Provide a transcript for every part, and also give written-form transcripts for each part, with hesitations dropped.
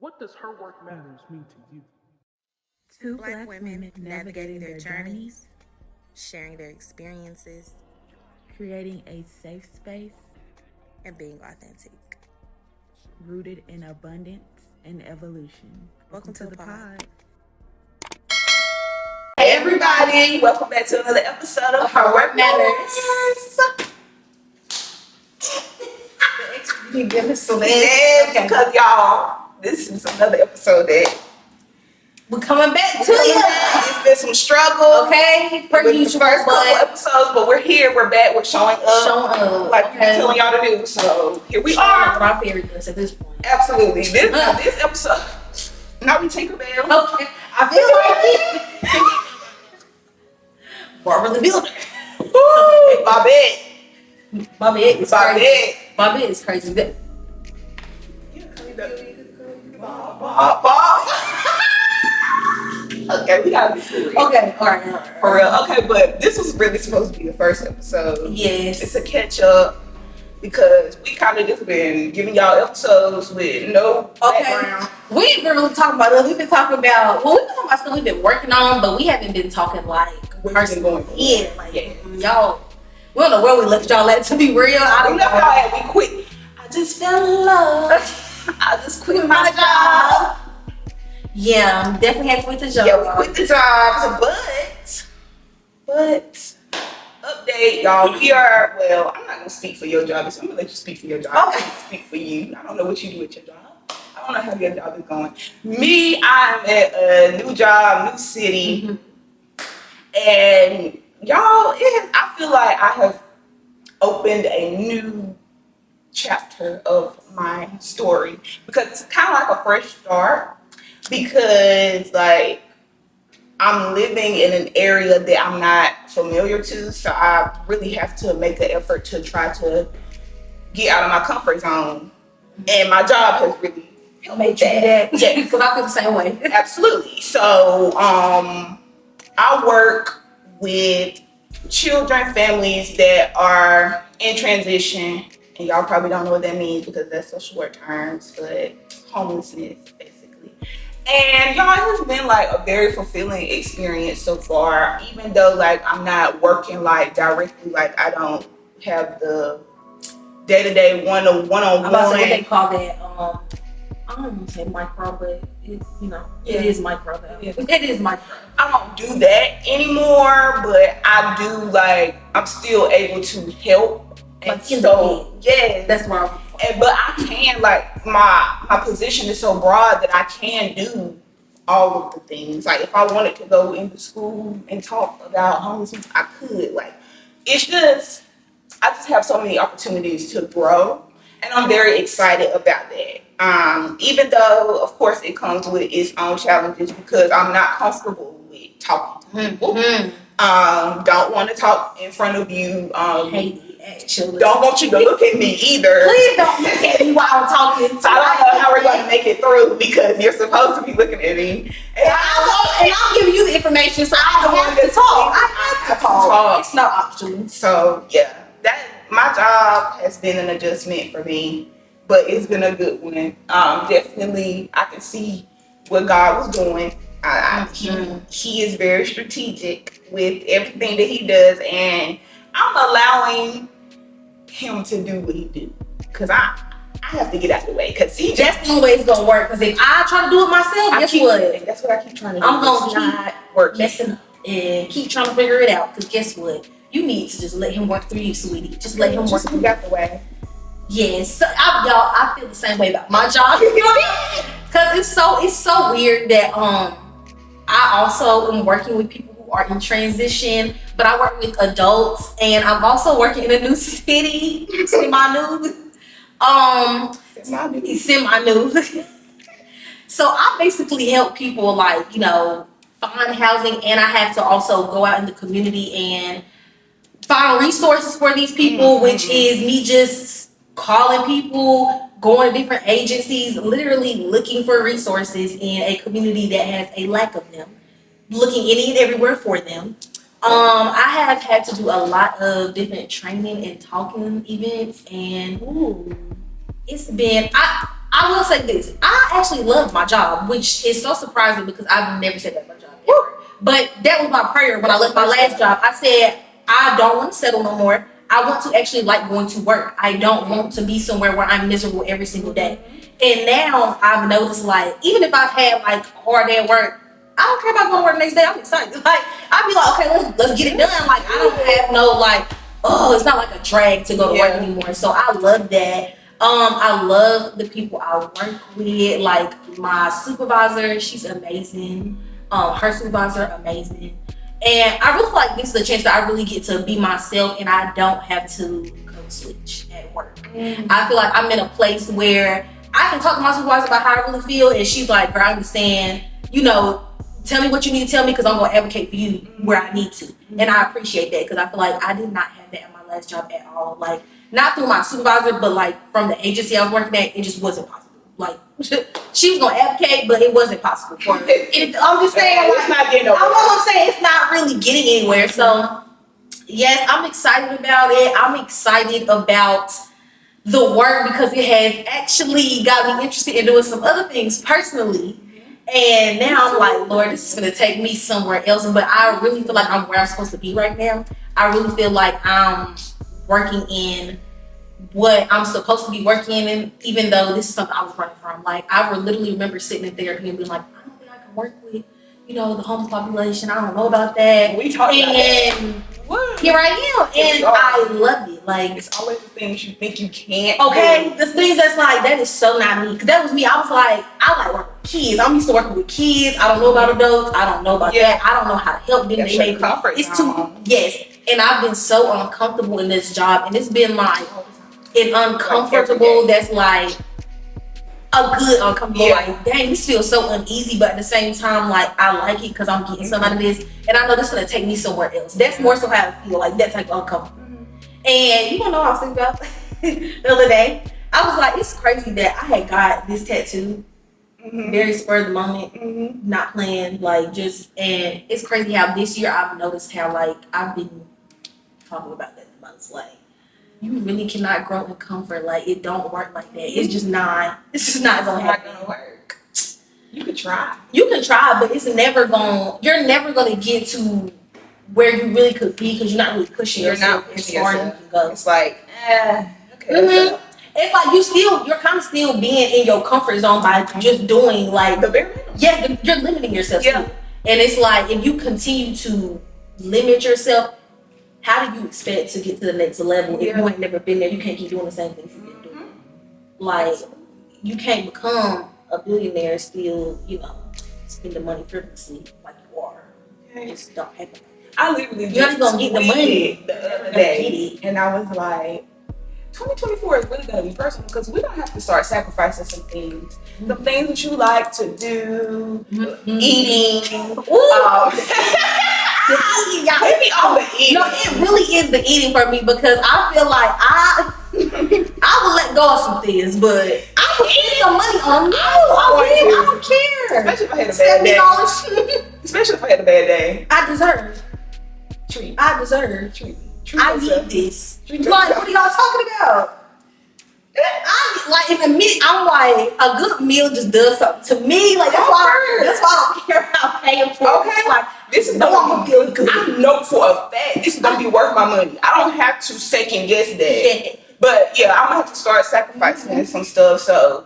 What does her work matters mean to you? Two Black women navigating their journeys, sharing their experiences, creating a safe space and being authentic. Rooted in abundance and evolution. Welcome to the pod. Hey everybody, welcome back to another episode of Her Work Matters. You give us some because y'all, this is another episode that we're coming back to you. It's been some struggle. Okay, for the first couple episodes, but we're here. We're back. We're showing up, like we're telling y'all to do. So here we are. Our favorites at this point. Absolutely. This episode. Now we Tinkerbell. Okay, I feel like it. Barbara the Builder. Woo! Bobette is crazy. Bobette is crazy. Okay, we gotta be serious. Okay, all right. For real. Okay, but this was really supposed to be the first episode. Yes. It's a catch up because we kind of just been giving y'all episodes with no background. We ain't been really talking about it. We've been talking about stuff we've been working on, but we haven't been talking like personally. Yeah, y'all. We don't know where we left y'all at, to be real. I don't know. Y'all at. We quit. I just fell in love. I just quit my job. Yeah, definitely had to quit the job. Yeah, we quit the jobs, but update, y'all. We are, well, I'm not gonna speak for your job, so I'm gonna let you speak for your job. Okay. I can speak for you. I don't know what you do at your job. I don't know how your job is going. Me, I'm at a new job, new city, and y'all, I feel like I have opened a new chapter of my story because it's kind of like a fresh start. Because like I'm living in an area that I'm not familiar to, so I really have to make an effort to try to get out of my comfort zone. And my job has really helped me that. Yeah, because I feel the same way. Absolutely. So I work with children, families that are in transition, and y'all probably don't know what that means because that's social work terms, but homelessness. And y'all, it has been like a very fulfilling experience so far, even though like I'm not working like directly, like I don't have the day-to-day one-on-one. I'm about to say what they call that, I don't want to say micro, but it is micro though. Yeah. It is micro. I don't do that anymore, but I do like, I'm still able to help. And so, yeah, that's where I'm. But I can, like, my position is so broad that I can do all of the things. Like, if I wanted to go into school and talk about homelessness, I could. Like, it's just, I just have so many opportunities to grow, and I'm very excited about that. Even though, of course, it comes with its own challenges because I'm not comfortable with talking to people. Don't want to talk in front of you. Actually, don't want you to look at me either. Please don't look at me while I'm talking. So I don't know how we're going to make it through because you're supposed to be looking at me. And I'll give you the information, so I don't have to talk. I have to talk. It's not optional. So yeah, my job has been an adjustment for me, but it's been a good one. Definitely, I can see what God was doing. He is very strategic with everything that he does, and I'm allowing him to do what he do because I have to get out the way because that's the only way it's gonna work. Because if I try to do it myself, that's what I keep trying to do. I'm gonna keep messing up and keep trying to figure it out. Because guess what? You need to just let him work through you, sweetie. Just let him work through you. Out the way. Yes, so, I feel the same way about my job. Because it's so weird that I also am working with people who are in transition, but I work with adults, and I'm also working in a new city, semi-new. So I basically help people find housing, and I have to also go out in the community and find resources for these people, which is me just calling people, going to different agencies, literally looking for resources in a community that has a lack of them, looking any and everywhere for them. I have had to do a lot of different training and talking events, and it's been I will say this. I actually love my job, which is so surprising because I've never said that about my job ever. But that was my prayer when I left my last job. I said, I don't want to settle no more. I want to actually like going to work. I don't want to be somewhere where I'm miserable every single day. And now I've noticed, like, even if I've had like a hard day at work, I don't care about going to work the next day. I'm excited. Like, I'd be like, okay, let's get it done. Like, I don't have no like, oh, it's not like a drag to go to work anymore. So I love that. I love the people I work with. Like my supervisor, she's amazing. Her supervisor, amazing. And I really feel like this is a chance that I really get to be myself and I don't have to code switch at work. I feel like I'm in a place where I can talk to my supervisor about how I really feel and she's like, girl, I understand, you know, tell me what you need to tell me because I'm going to advocate for you where I need to. And I appreciate that because I feel like I did not have that in my last job at all. Like, not through my supervisor, but like from the agency I was working at, it just wasn't possible. Like, she was gonna advocate, but it wasn't possible for her. I'm just saying, like, not getting I'm saying it's not really getting anywhere. So, yes, I'm excited about it. I'm excited about the work because it has actually got me interested in doing some other things personally. And now I'm like, Lord, this is gonna take me somewhere else. But I really feel like I'm where I'm supposed to be right now. I really feel like I'm working in what I'm supposed to be working in, even though this is something I was running from. Like, I would literally remember sitting in therapy and being like, I don't think I can work with, you know, the homeless population. I don't know about that. We talked about that. Here I am, and I love it. Like, it's always the things you think you can't okay, do. the things that's like, that is so not me. Because that was me. I was like, I like working with kids. I'm used to working with kids. I don't know about adults. I don't know about that. I don't know how to help them. That's your comfort zone. Yes. And I've been so uncomfortable in this job, and it's been like an uncomfortable that's like a good uncomfortable. Like, dang, this feels so uneasy, but at the same time, like, I like it because I'm getting some out of this, and I know this is gonna take me somewhere else. That's more so how I feel, like that type of uncomfortable. And you don't know what I was thinking about the other day. I was like, it's crazy that I had got this tattoo very spur of the moment, not playing, like, just, and it's crazy how this year I've noticed how, like, I've been talking about that months, like, you really cannot grow in comfort. Like, it don't work like that. It's just not gonna work. You can try. You can try, but it's never you're never gonna get to where you really could be because you're not really pushing yourself as far as you can go. It's like, okay. It's like you're kind of still being in your comfort zone by just doing like the bare minimum. Yeah, you're limiting yourself too. And it's like, if you continue to limit yourself, how do you expect to get to the next level if you ain't never been there? You can't keep doing the same things you've been doing. Like, you can't become a billionaire still, you know, spending money frivolously like you are. It just don't happen. I literally just gonna get the money the other day, and I was like, 2024 is really gonna be personal because we're gonna have to start sacrificing some things. The things that you like to do, eating. Hit me on the eating. No, it really is the eating for me because I feel like I will let go of some things, but I will spend some money on I don't care. Especially if I had a bad day. Especially if I had a bad day. I deserve. Treat. I deserve. Treat. I need this. Like, what are y'all talking about? Like, in the meal, I'm like, a good meal just does something to me. Like, that's why I don't care about paying for it. It's like, this is gonna be good. I know for a fact this is gonna be worth my money. I don't have to second guess that. But yeah, I'm gonna have to start sacrificing some stuff. So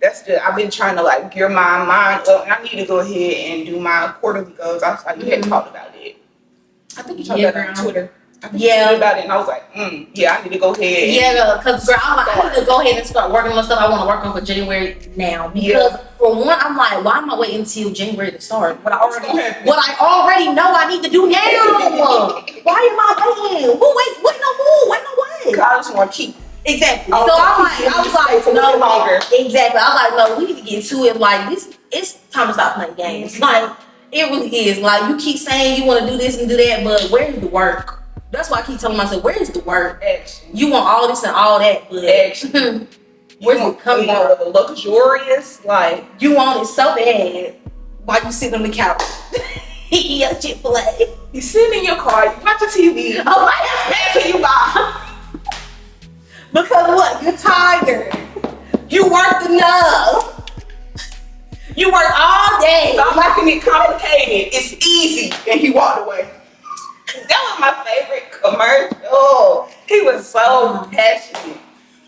that's good. I've been trying to like gear my mind up, and I need to go ahead and do my quarterly goals. I was like, you had talked about it. I think you talked about it on Twitter. About it, and I was like, yeah, I need to go ahead. Yeah, because girl, I need to go ahead and start working on stuff I want to work on for January now. Because for one, I'm like, why am I waiting until January to start? What I already know I need to do now. Why am I waiting? Wait no way. I just want to keep. Exactly. So I was like, no longer. Exactly. I was like, no, we need to get to it. Like, it's time to stop playing games. Like, it really is. Like, you keep saying you want to do this and do that, but where's the work? That's why I keep telling myself, where is the work? Action. You want all this and all that, but action. Where's it coming from? You want the luxurious, like, you want it so bad while you sitting on the couch. Yeah, Chick-fil-A. You sitting in your car, you watch the TV. Oh, why that's you buy? Because what? You're tired. You worked enough. You work all day. Stop making it complicated. It's easy. And he walked away. That was my favorite commercial. He was so passionate.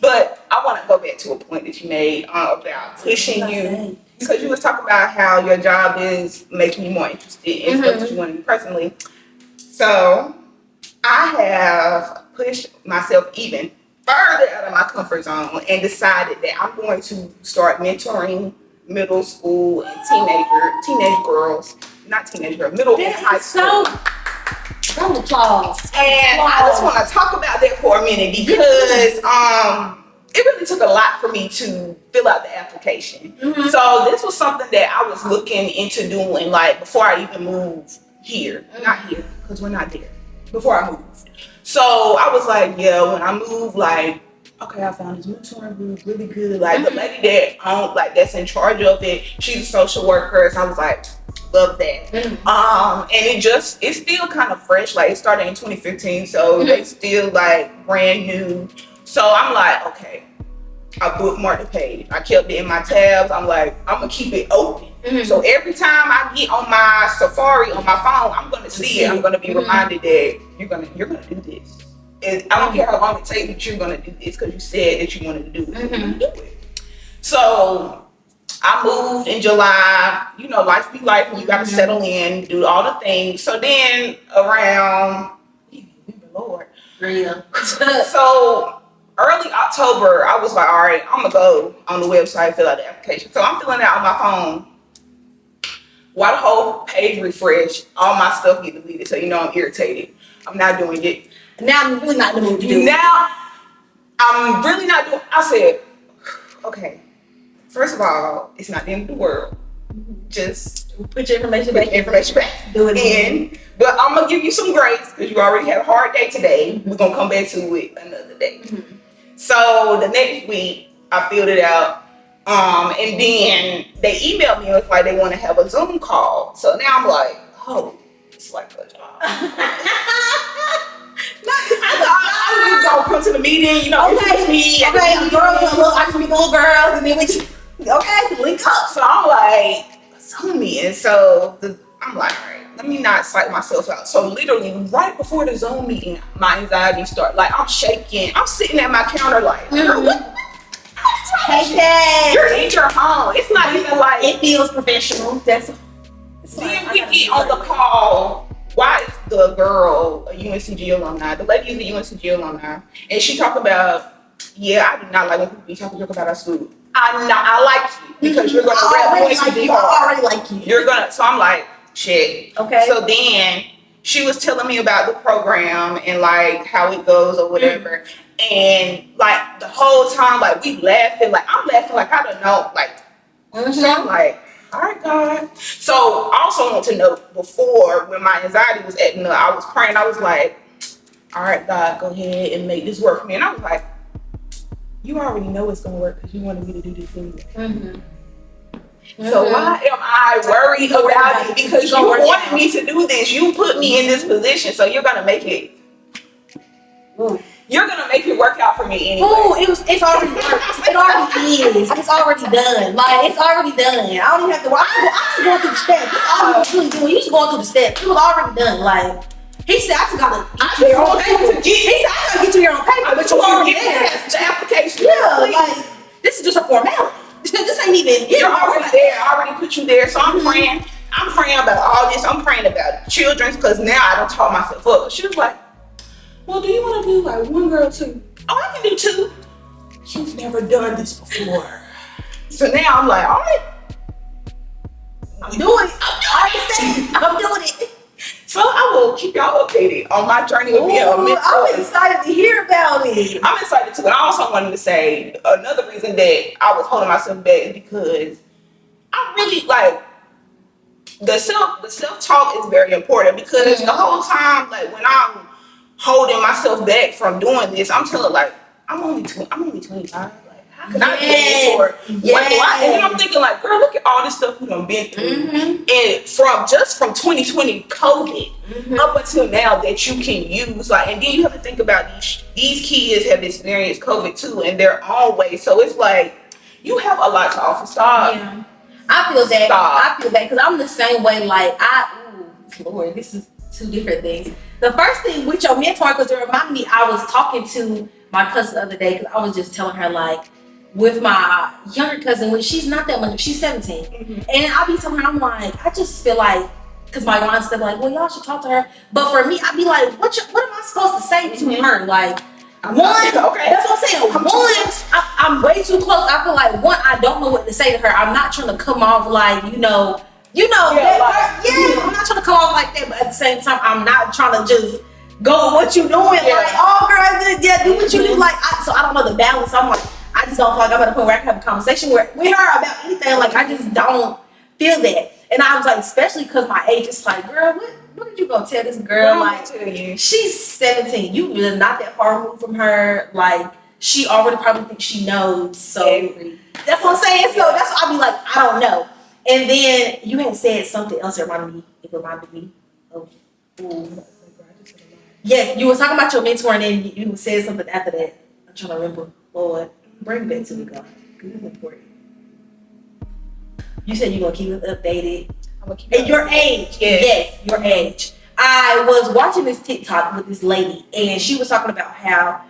But I want to go back to a point that you made about pushing you. Because you was talking about how your job is making you more interested in stuff that you want to do personally. So I have pushed myself even further out of my comfort zone and decided that I'm going to start mentoring middle school and teenage girls, not teenage girls, middle and high school. Round of applause. And I just want to talk about that for a minute because it really took a lot for me to fill out the application. So this was something that I was looking into doing like before I even moved here. Not here, because we're not there. Before I moved. So I was like, yeah, when I moved, like, okay, I found this mentoring group really good. Like the lady that that's in charge of it, she's a social worker. So I was like, love that. And it's still kind of fresh. Like it started in 2015, so they still like brand new. So I'm like, okay, I bookmarked the page. I kept it in my tabs. I'm like, I'm gonna keep it open. So every time I get on my Safari on my phone, I'm gonna see it. I'm gonna be reminded that you're gonna do this. And I don't care how long it takes, that you're gonna do this because you said that you wanted to do it. So you're gonna do it. So I moved in July. You know, life be life when you gotta settle in, do all the things. So then around Lord. So early October, I was like, all right, I'm gonna go on the website, fill out the application. So I'm filling it out on my phone. While the whole page refresh, all my stuff get deleted. So you know I'm irritated. I'm not doing it. Now I'm really not in the mood to do it. Now I'm really not doing. I said, okay. First of all, it's not the end of the world. Just put your information back. Do it again. But I'm gonna give you some grace because you already had a hard day today. We're gonna come back to it another day. So the next week, I filled it out. And then they emailed me and it's like they want to have a Zoom call. So now I'm like, oh, it's like a job. I'm just gonna come to the meeting, you know, okay, me. Okay, I'm I can be little girls, and then we just link up. So I'm like, Zoom me, and so I'm like, all right, let me not psych myself out. So literally, right before the Zoom meeting, my anxiety started. Like I'm shaking. I'm sitting at my counter, like, hey, Dad. You're in your home. It's not even like it feels professional. Then we get on the call. Why is the girl a UNCG alumni? The lady is a UNCG alumni, and she talked about, yeah, I do not like when people be talking about our school. I like you because you're gonna rep UNCG. I already like you. You're gonna. So I'm like, shit. Okay. So then she was telling me about the program and like how it goes or whatever, and like the whole time, like we laughing, like I'm laughing, like I don't know, like. So I'm like, all right, God. So I also want to note before when my anxiety was acting up, I was praying. I was like, all right, God, go ahead and make this work for me. And I was like, you already know it's going to work because you wanted me to do this anyway. So why am I worried about it? Because you wanted me to do this. You put me in this position. So you're going to make it. You're gonna make it work out for me anyway. Oh, it's already worked. It already is. It's already done. Like it's already done. I don't even have to. I'm just going through the steps. That's all I'm really doing. He's going through the steps. It was already done. Like he said, I just gotta get you your own paper. He said, I gotta get you your own paper, but you already there. The application. Yeah, like this is just a formality. This ain't even. You're already there. I already put you there. So I'm praying. I'm praying about all this. I'm praying about children's because now I don't talk myself up. She was like, well, do you want to do like one girl, two? Oh, I can do two. You've never done this before. So now I'm like, all right. I'm doing it. I'm doing it. So I will keep y'all updated on my journey with being a mentor. I'm excited to hear about it. I'm excited too. And I also wanted to say another reason that I was holding myself back is because I really like the self-talk is very important because the whole time, like when I'm holding myself back from doing this, I'm telling like I'm only 25. Like how can I be a mentor? And then I'm thinking like, girl, look at all this stuff we done been through, and from 2020 COVID up until now that you can use like, and then you have to think about these kids have experienced COVID too in their own way. So it's like You have a lot to offer. Stop. Yeah. I feel that. Stop. I feel that because I'm the same way. Like Lord, this is two different things. The first thing with your mentor, because it reminded me, I was talking to my cousin the other day because I was just telling her like, with my younger cousin, when she's not that much, she's 17, and I'll be telling her, I'm like, I just feel like, because my aunt's said like, well, y'all should talk to her, but for me, I'd be like, what am I supposed to say to her? Like, Okay. That's what I'm saying. I'm way too close. I feel like I don't know what to say to her. I'm not trying to come off like, I'm not trying to come off like that, but at the same time, I'm not trying to just go with what you doing. Yeah. Like, oh girl, do what you do. Like, so I don't know the balance. I'm like, I just don't feel like I'm at a point where I can have a conversation with her about anything. Like, I just don't feel that. And I was like, especially because my age is like, girl, what did you gonna tell this girl? Like, she's 17. You really not that far removed from her. Like, she already probably thinks she knows. So that's what I'm saying. So that's why I'll be like, I don't know. And then you had said something else that reminded me of. Yes, you were talking about your mentor, and then you said something after that. I'm trying to remember. Lord, bring it back to me, God. Because it's important. You said you're going to keep it updated. I'm going to keep it updated. At your age. Yes, your age. I was watching this TikTok with this lady, and she was talking about how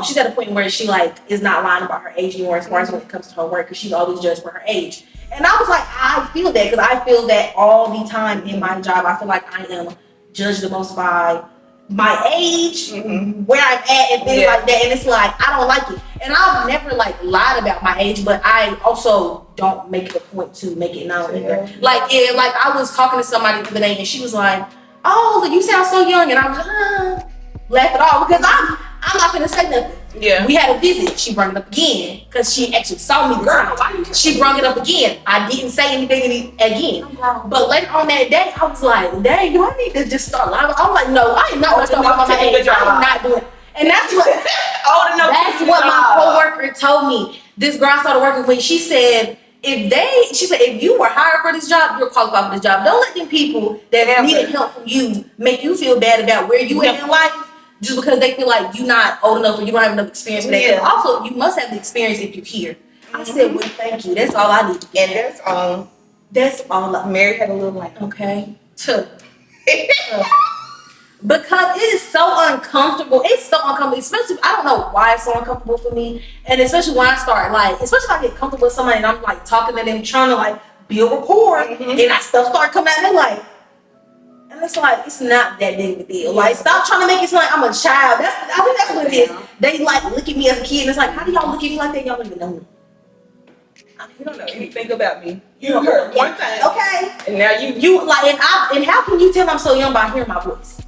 she's at a point where she like is not lying about her age anymore as far as when it comes to her work, because she's always judged for her age. And I was like, I feel that, because I feel that all the time in my job. I feel like I am judged the most by my age, where I'm at, and things like that. And it's like, I don't like it. And I've never like lied about my age, but I also don't make it a point to make it known either. Like, I was talking to somebody the other day, and she was like, oh, you sound so young. And I was laugh it off, because I'm not gonna say nothing. Yeah. We had a visit. She brought it up again because she actually saw me this time. She brought it up again. I didn't say anything again. But later on that day, I was like, dang, do I need to just start lying? I was like, no, I am not going to start lying about my age. I'm not doing it. And that's what my coworker told me. This girl I started working with, she said, if you were hired for this job, you're qualified for this job. Don't let them people that needed help from you make you feel bad about where you at in life, just because they feel like you're not old enough or you don't have enough experience for that. Yeah. Also, you must have the experience if you're here. I said, well, thank you. That's all I need to get. And that's all. Mary had a little lamb. Okay. Because it is so uncomfortable. It's so uncomfortable. Especially, I don't know why it's so uncomfortable for me. And especially when I start, especially if I get comfortable with somebody and I'm like talking to them, trying to build rapport, and that stuff start coming out, and they're and it's like, it's not that big of a deal. Stop trying to make it sound like I'm a child. I think that's what it is. They look at me as a kid, and it's like, how do y'all look at me like that? Y'all don't even know me. You don't know anything about me. You heard one thing. Okay. And now you and how can you tell I'm so young by hearing my voice?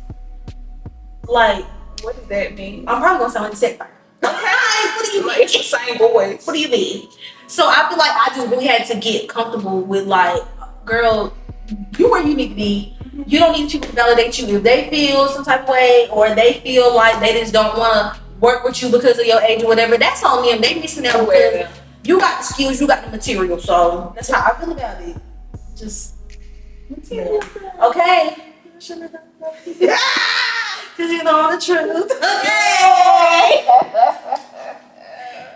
What does that mean? I'm probably gonna sound like a sex worker. Okay. What do you mean? It's the same voice. What do you mean? So I feel like I just really had to get comfortable with girl, you where you need to be. You don't need people to validate you. If they feel some type of way, or they feel like they just don't want to work with you because of your age or whatever, that's on them. They missing out because you got the skills, you got the material. So that's how I feel about it. Just material. Okay. Because you know the truth. Okay.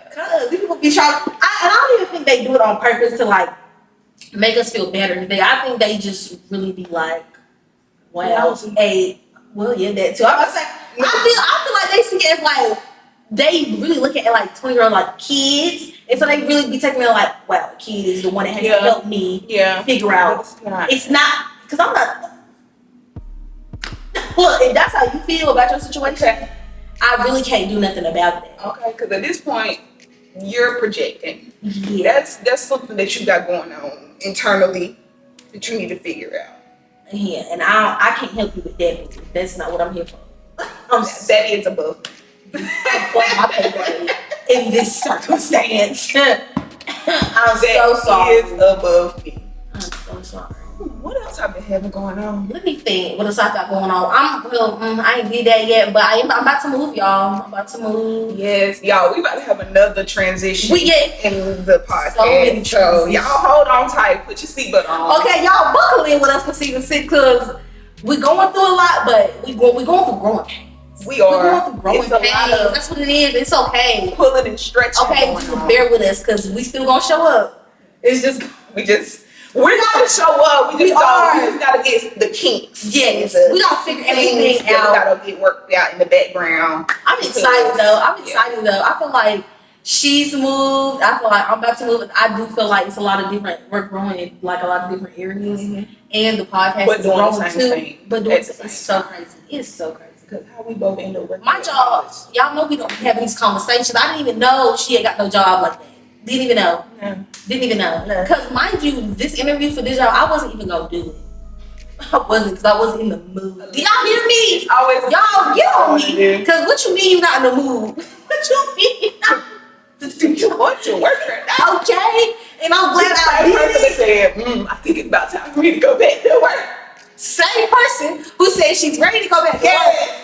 Because people be trying. And I don't even think they do it on purpose to make us feel better. I think they just really be like, wow, that too. I'm gonna say, I feel like they see it as they really look at it 20-year-old kids, and so they really be taking it wow, the kid is the one that has to help me figure out. It's not, because I'm not. Look, if that's how you feel about your situation, I really can't do nothing about that. Okay, because at this point, you're projecting. Yeah. That's something that you got going on internally that you need to figure out. Yeah, and I can't help you with that. That's not what I'm here for. That is above my pay grade in this circumstance. I'm so sorry. That is above me. I'm so sorry. What else I've been having going on? Let me think. What else I got going on? I ain't did that yet, but I'm about to move, y'all. I'm about to move. Yes, y'all. We about to have another transition in the podcast. So many so y'all hold on tight. Put your seatbelt on. Okay, y'all buckle in with us for season 6, because we're going through a lot, but we're going through growing pains. We are. We're going through growing It's a pains. lot of That's what it is. It's okay. pulling and stretching. Okay, going on. bear with us because we still gonna show up. It's just we're gonna show up. We just gotta get the kinks. Yes, we gotta figure everything out. We gotta get worked out in the background. I'm excited though. I feel like she's moved. I feel like I'm about to move. I do feel like it's a lot of different. We're growing in like a lot of different areas, and the podcast is growing too. But it's so crazy. It's so crazy. Because how we both end up working. My job, y'all know we don't have these conversations. I didn't even know she had got no job like that. Didn't even know. No. Didn't even know. Because mind you, this interview for this job, I wasn't even gonna do it. I wasn't, because I wasn't in the mood. Do y'all hear me? Y'all get on me. Because what you mean you're not in the mood? What you mean? You want to work right now. Okay. And I'm glad I did said, I think it's about time for me to go back to work. Same person who said she's ready to go back to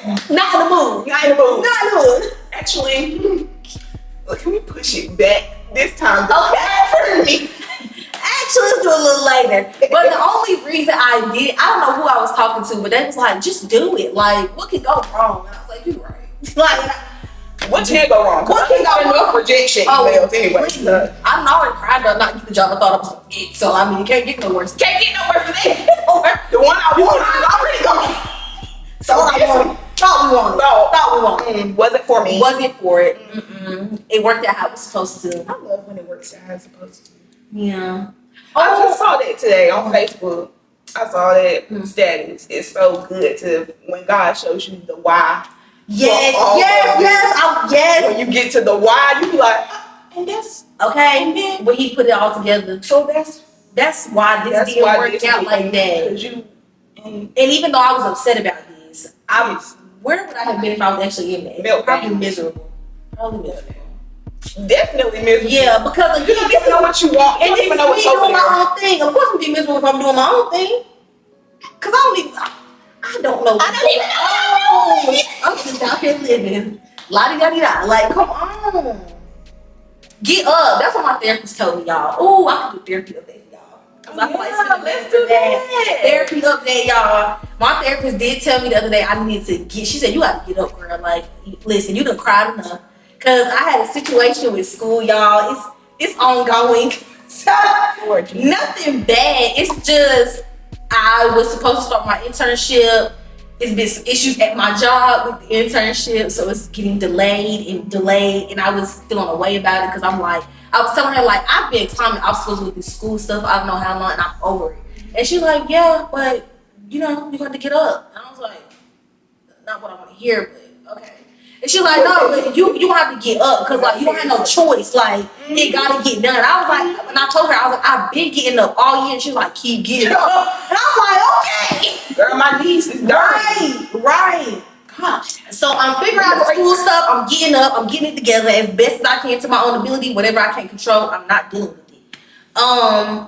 work. Not in the mood. Not in the mood. Not in the mood. Actually, can we push it back this time? Okay. For me. Actually, let's do it a little later. But the only reason I did, I don't know who I was talking to, but they was like, just do it. Like, what could go wrong? And I was like, you're right. Like, what can go wrong? What can go wrong? Rejection emails anyway. I'm already cried about not getting the job I thought I was going to get. So, I mean, it can't get no worse. Can't get no worse than that. The one I wanted is already gone. So, thought we wanted. Wasn't for me. Wasn't for it. It worked out how it was supposed to. I love when it works out how it's supposed to. Yeah. I just saw that today on Facebook. I saw that status. It's so good to when God shows you the why. Yes. When you get to the why, you be like, and that's okay. When he put it all together. So that's why this didn't work out like that. And even though I was upset about this, where would I have been if I was actually in there? Probably miserable. Definitely miserable. Yeah, because you don't even know what you want. And then me doing my own thing. Of course, I'm be miserable if I'm doing my own thing. Cause I don't know. I don't even know. I'm just out here living. La-di-da-di-da. Like, come on. Get up. That's what my therapist told me, y'all. Oh, I can do therapy update, y'all. Cause I feel like let's do that. Therapy update, y'all. My therapist did tell me the other day I needed to get. She said, you got to get up, girl. Like, listen, you done cried enough. Cause I had a situation with school, y'all. It's ongoing. So, nothing bad. It's just I was supposed to start my internship. It's been some issues at my job with the internship, so it's getting delayed, and I was feeling a way about it because I was telling her like I've been climbing obstacles with this school stuff. I don't know how long, and I'm over it. And she's like, yeah, but you got to get up. And I was like, not what I want to hear, but okay. And she's like, no, but you have to get up because like you don't have no choice. Like it gotta get done. I was like, and I told her, I was like, I've been getting up all year. And she was like, keep getting up. And I'm like, okay. Girl, my knees is dirty. Right. Gosh. So I'm figuring out the school stuff. I'm getting up. I'm getting it together as best as I can to my own ability. Whatever I can't control, I'm not dealing with it.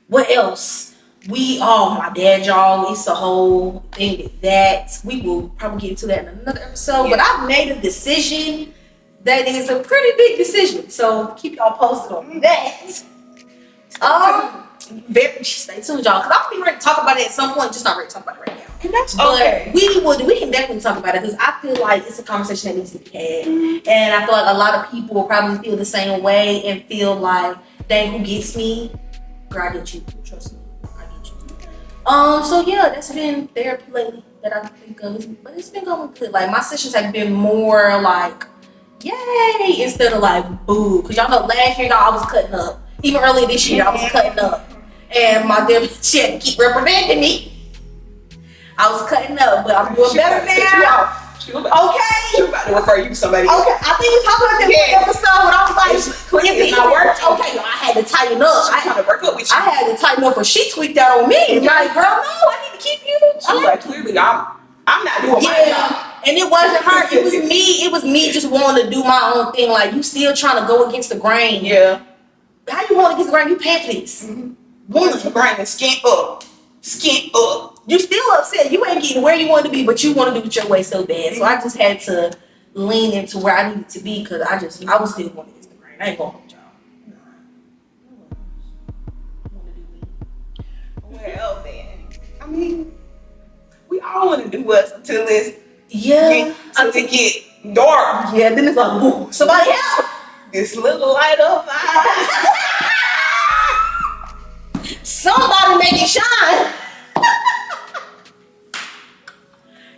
What else? My dad, y'all, it's a whole thing with that. We will probably get into that in another episode. Yeah. But I've made a decision that is a pretty big decision. So keep y'all posted on that. Stay tuned, y'all, because I'll be ready to talk about it at some point. Just not ready to talk about it right now. And that's okay. We can definitely talk about it because I feel like it's a conversation that needs to be had. And I feel like a lot of people will probably feel the same way and feel like, dang, who gets me? Girl, I get you. Trust me. So yeah, that's been therapy lately that I think of, but it's been going good. Like my sessions have been more like, yay, instead of like boo. Cause y'all know last year, y'all, I was cutting up. Even earlier this year, I was cutting up, and my therapist had to keep reprimanding me. I was cutting up, but I'm doing better now. Okay. She was about to refer you to somebody else. Okay, I think we talked about that one episode when I was like, if it not work, okay, I had to tighten up. I had to work up with you. I had to tighten up, or she tweaked out on me. Like, girl, no, I need to keep you. She was like, clearly, I'm not doing my job. And it wasn't her. It was me. It was me just wanting to do my own thing. Like, you still trying to go against the grain. Yeah. How you going against the grain? You pay for this. Going against the grain and skin up. You still upset. You ain't getting where you want to be, but you want to do it your way so bad. So I just had to lean into where I needed to be because I was still going against the grain. I ain't going home, y'all. Well then, I mean, we all want to do us until it's Yeah. Until it get dark. Yeah, then it's like, ooh, somebody help! This little light of mine. Somebody make it shine!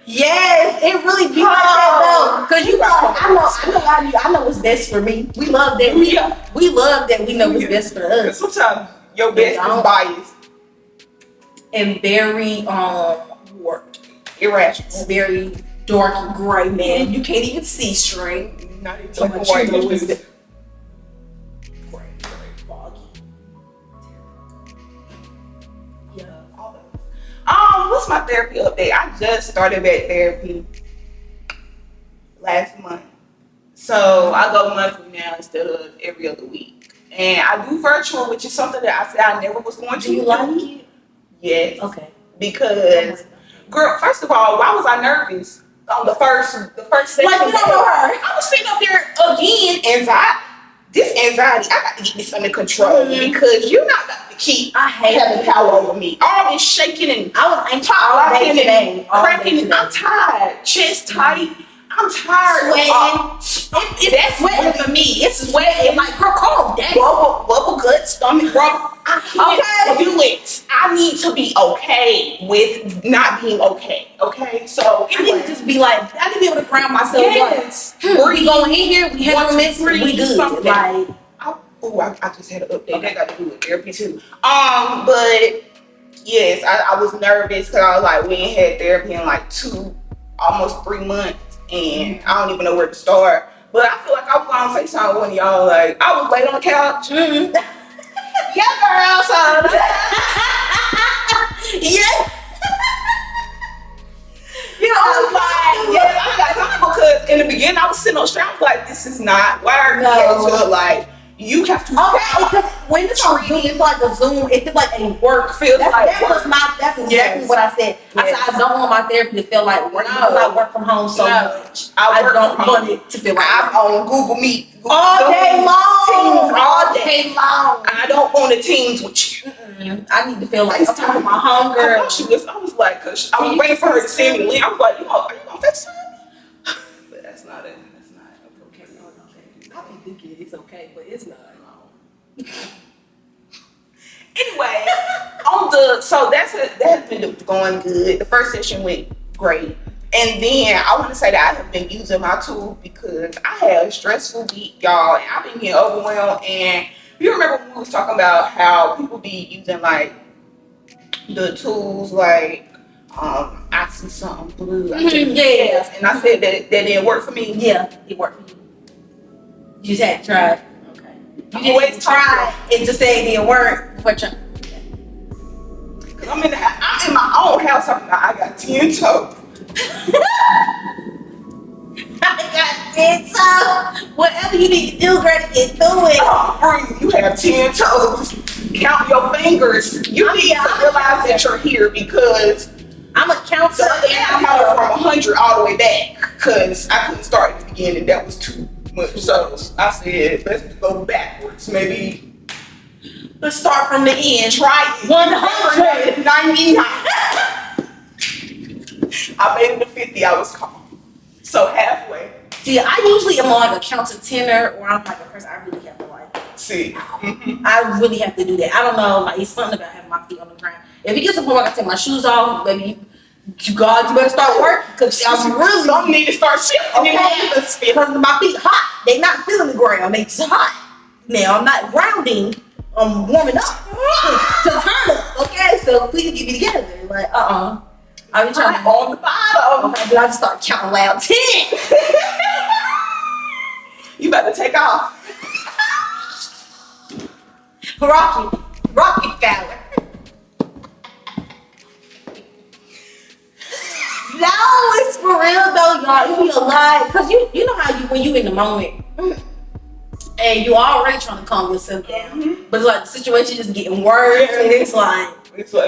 Yes, it really be like that though. Cause you know, I know what's best for me. We love that. We love that we know what's best for us. Sometimes your best is biased and very warped, irrational, very dark and gray. Man, you can't even see straight. Not even So like much white. Gray, foggy. Yeah, all those. What's my therapy update? I just started back therapy last month. So I go monthly now instead of every other week. And I do virtual, which is something that I said I never was going to Do you like it? Yes. Okay. Because, girl, first of all, why was I nervous on the first session? Like, you don't know her. I was sitting up there again, anxiety. I got to get this under control because you're not got to keep having power over me. All this shaking and I was all day today. Cracking. I'm tired. Chest tight. I'm tired. Sweating. It's sweating for me. It's sweating. Like, girl, calm down. Bubble gut, stomach rubber. I can't do it. I need to be okay with not being okay. Okay, so I need to just be like, I need to be able to ground myself. Yes. Like, we going in here, we handle this, we good. Something. Like, I just had an update. That got to do with therapy too. But yes, I was nervous because I was like, we ain't had therapy in like almost 3 months, and I don't even know where to start. But I feel like I was gonna say something with one of y'all. Like, I was laid on the couch. Yeah, girl. So yeah. I was like, yeah, I got time because in the beginning I was sitting on strap like, this is not working. No. So like, you have to. okay, when it's on Zoom, it's like a Zoom. It feels like a work. That's exactly what I said. I said I don't want my therapy to feel like work because I work from home so much. I don't want it to feel like I'm on Google Meet all day long. Teams all day long. I don't want the teams with you. I need to feel like I'm talking my hunger. I was like, cause I was waiting for her to send me the link. I was like, are you gonna FaceTime me? But that's not okay. I be thinking it's okay, but it's not. Anyway, so that has been going good. The first session went great. And then I want to say that I have been using my tool because I had a stressful week, y'all, and I've been getting overwhelmed. And you remember when we was talking about how people be using like the tools like I see something blue. Yeah. And I said that didn't work for me. Yeah, it worked for you. You just had to try it. Okay. You always didn't try and just say it didn't work. Cause I'm in my own house. I got 10 toes. I got 10 toes. Whatever you need to do, girl, to get through it. Oh, you have 10 toes. Count your fingers. You need to realize that you're here because I'm a counter. I counted from 100 all the way back because I couldn't start at the beginning. That was too much. So I said, let's go backwards. Maybe let's start from the end. Try 199. I made it to 50. I was calm. So halfway. See, I usually am on like a count to 10er, or I'm like a person I really have to like. See. I really have to do that. I don't know. Like, it's something about having my feet on the ground. If it gets to the point where I gotta take my shoes off, baby, you better start working because I'm really. Some need to start shifting. Okay. Because my feet hot. They not feeling the ground. They just hot. Now I'm not grounding. I'm warming up to turn up. Okay, so please get me together. Like, I'm trying to on the bottom. Okay, but I just start counting loud. 10. You better take off. Rocky Fowler. No, it's for real though, y'all. It be a lie. Cause you know how when you in the moment and you already trying to calm yourself down, but it's like the situation is getting worse, and it's like,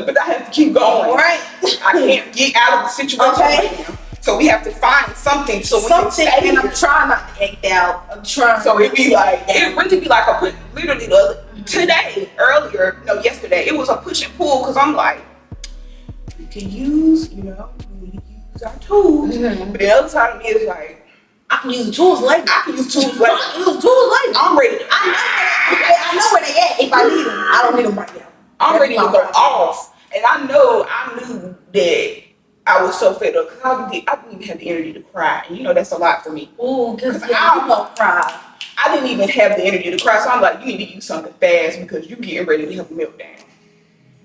but I have to keep going. Right? I can't get out of the situation. Okay. Right now. So we have to find something so we can stay and here. I'm trying not to act out. I'm trying. So it really be like literally yesterday, it was a push and pull because I'm like, you can use got tools. Mhm. But the other side of me is like, I can use the tools later. I can use tools later. I can use tools later. I'm ready. I know where they at if I need them. I don't need them right now. I'm ready to go off. And I knew that I was so fed up because I didn't even have the energy to cry. And you know, that's a lot for me. Ooh, because you I don't cry. I didn't even have the energy to cry. So I'm like, you need to use something fast because you're getting ready to have a meltdown.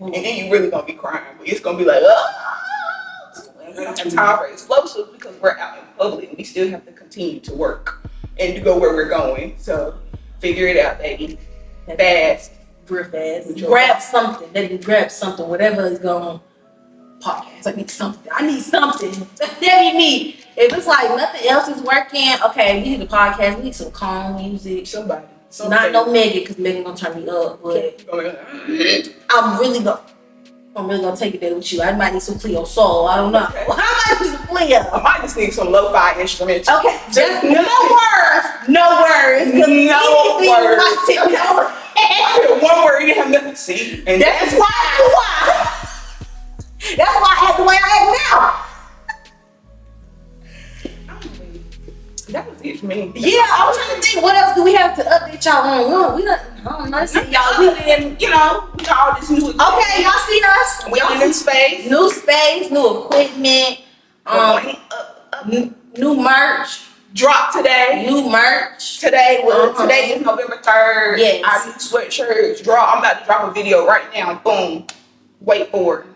And then you really gonna be crying. But it's gonna be like, we don't have time for explosives because we're out in public and we still have to continue to work and to go where we're going. So figure it out, baby. Fast. Real fast. Grab something. Let me grab something. Whatever is going podcast. I need something. That you need. If it's like nothing else is working, okay, we need a podcast. We need some calm music. Somebody. Not no Megan, because Megan gonna turn me up. But I'm really gonna take it there with you. I might need some Cleo Soul. I don't know. Okay. Well, how much is Cleo? I might just need some lo-fi instruments. Okay, just no words. No words. I hear one word, you didn't have nothing to see. And That's why. That's why I act the way I act now. That was it for me. Yeah, I was trying to think, what else do we have to update y'all on? We don't, I don't know. See, y'all, we in, you know, we got all this new equipment. okay, y'all see us? We on new space. New space, new equipment, new merch. Drop today. New merch. Today is November 3rd. Yes. Our new sweatshirts drop. I'm about to drop a video right now. Boom. Wait for it.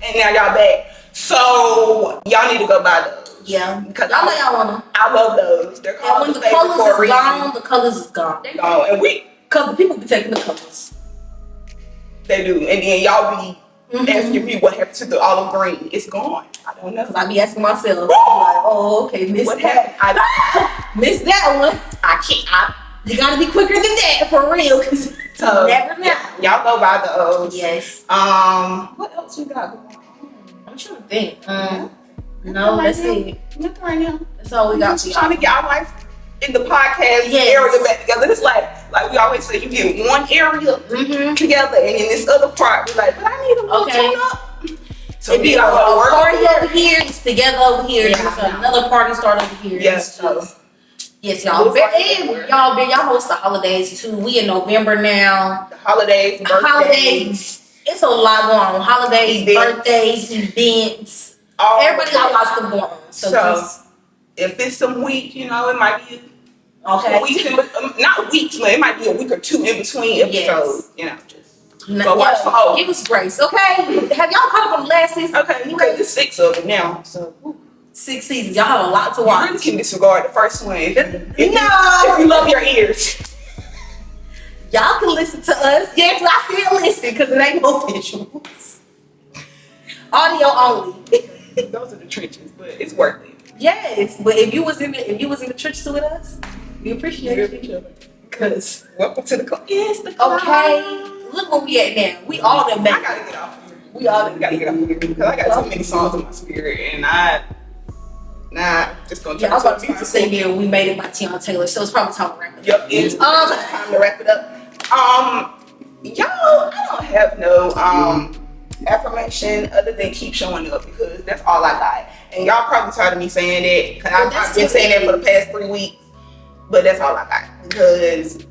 And now y'all back. So y'all need to go buy those. Yeah. Because Y'all know y'all want them. I love those. They're And called when the the favorite colors for a is reason. gone, the colors is gone. They Gone. And Cause the people be taking the colors. they do. And then y'all be asking me what happened to the olive green. It's gone. I don't know. Cause I be asking myself, like, oh, okay, miss What that. happened? Miss that one. I can't. You gotta be quicker than that for real. Cause So, never know. y'all go buy those. Yes. What else we got going on? I'm trying to think. No, let's see. Nothing right now. That's all we got for Just trying to y'all. get our life in the podcast Yes. area back together. It's like we always say, you get one area together, and in this other part, we're like, but I need a little tune up. So It'd be a party over here, it's together over here, Yeah. there's another party start over here. Yes. Yes, y'all. We'll find And somewhere. y'all host the holidays too. We in November now. The holidays, birthdays. Holidays. It's a lot going on. Holidays, Events. birthdays, events. all Everybody the got time. lots of going on. So just, if it's some week, you know, it might be okay. weeks, not weeks, but it might be a week or two in between episodes. You know, just No, watch for all. give us grace, okay? Have y'all caught up on the last season? okay. Because there's 6 of them now, so 6 seasons. Y'all have a lot to you watch. really can disregard the first one if No. you love your ears. Y'all can listen to us. Yes, I still listen because it ain't no visuals. Audio only. Those are the trenches, but it's worth it. Yes, but if you was in the trenches with us, we appreciate it. Because welcome to the club. Yes, the club. Okay, look where we at now. We all done I made. gotta get off here. We all I done. gotta get off here because I got too many songs in my spirit, and just gonna. Yeah, I was about to say here we made it by Tiana Taylor, so it's probably time to wrap it up. Yep, it's time to wrap it up. Y'all, I don't have no affirmation other than keep showing up because that's all I got. And y'all probably tired of me saying that because I've been saying that for the past 3 weeks, but that's all I got because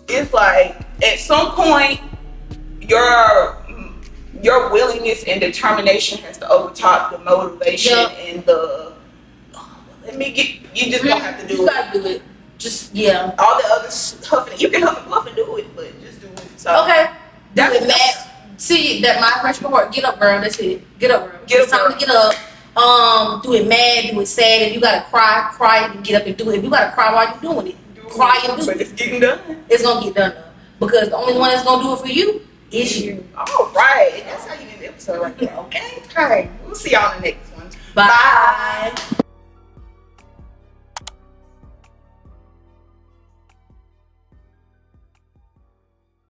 it's like at some point your willingness and determination has to overtop the motivation and the you just don't have to do You it. gotta do it. Just All the other huffing, you can huff and puff and do it, but just do it. So okay. that's Do it mad. See that my fresh report. Get up, girl. That's it. Get up, girl. Get It's up, time girl. to get up. Do it mad. Do it sad. If you gotta cry and get up and do it. If you gotta cry while you're doing it, cry and do but it. it's getting done. It's gonna get done though. Because the only one that's gonna do it for you is you. All right, that's how you do the episode right there. Okay. Okay, we'll see y'all in the next one. Bye.